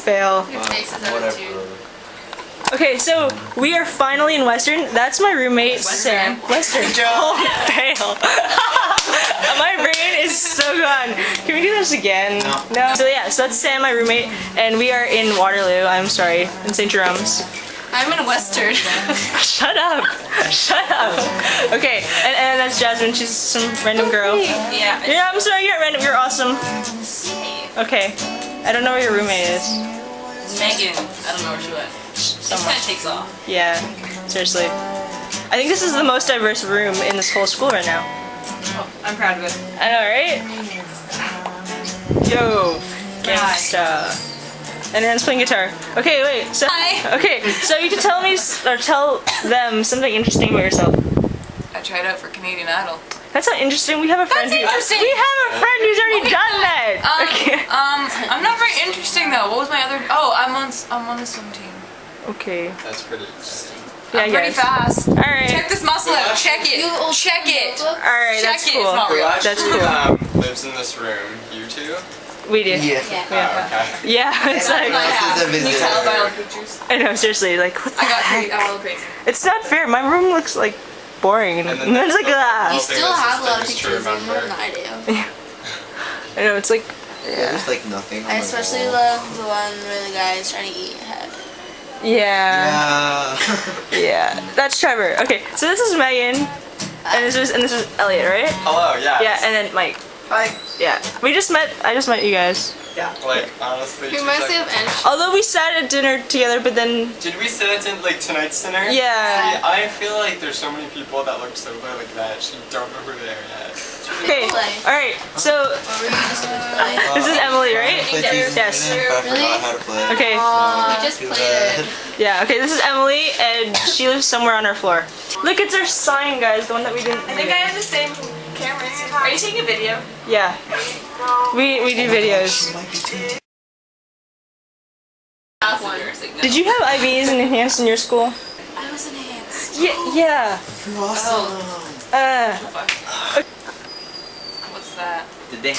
Fail. Your face is attitude. Okay, so we are finally in Western. That's my roommate, Sam. Western. Oh, fail. My brain is so gone. Can we do this again? No. So yeah, so that's Sam, my roommate, and we are in Waterloo. I'm sorry, in St. Jerome's. I'm in Western. Shut up. Shut up. Okay, and that's Jasmine. She's some random girl. Yeah. Yeah, I'm sorry. You're random. You're awesome. Okay. I don't know where your roommate is. Megan. I don't know where she went. She kind of takes off. Yeah, seriously. I think this is the most diverse room in this whole school right now. Oh, I'm proud of it. I know, right? Yo, gangsta. And Anne's playing guitar. Okay, wait. So, Hi. Okay, so you can tell me or tell them something interesting about yourself. I tried out for Canadian Idol. That's not interesting. We have a friend. That's interesting. We have a friend who's already done that. Okay. I'm not very interesting though. What was my other? Oh, I'm on the swim team. Okay. That's pretty interesting. Yeah, I'm pretty fast. All right. Check this muscle out. Check it. Check it. All right, Check that's it. cool. It's not real. That's Who cool. lives in this room? You two? We do. Oh, okay. Yeah, it's like. Can you visit. tell by all the pictures? I know, seriously. Like, what the I got heck? crazy. It's not fair. My room looks like boring, and And then then it's like there's ah. You thing still that's have a lot of just to pictures more remember. than I do. I know it's like. Yeah, there's like nothing on I the especially wall. love the one where the guy is trying to eat head. Yeah. Yeah. Yeah. That's Trevor. Okay, so this is Megan, and this is Elliot, right? Hello, yeah. Yeah, and then Mike. Hi. Yeah. I just met you guys. Like, honestly, He reminds me of Ange. Although we sat at dinner together, but then Did we sit at like tonight's dinner? yeah. See, I feel like there's so many people that look so like that. You don't know who they are yet. Okay. All right. So this is Emily, right? Yes. I forgot how to play. Okay. We just Too played bad. it. Yeah. Okay. This is Emily, and she lives somewhere on our floor. Look, it's our sign, guys. The one that we didn't. I think I have the same camera. Are you taking a video? Yeah. We do videos. Did you have IVs and enhanced in your school? I was enhanced. Yeah. Awesome. What's that? Did they?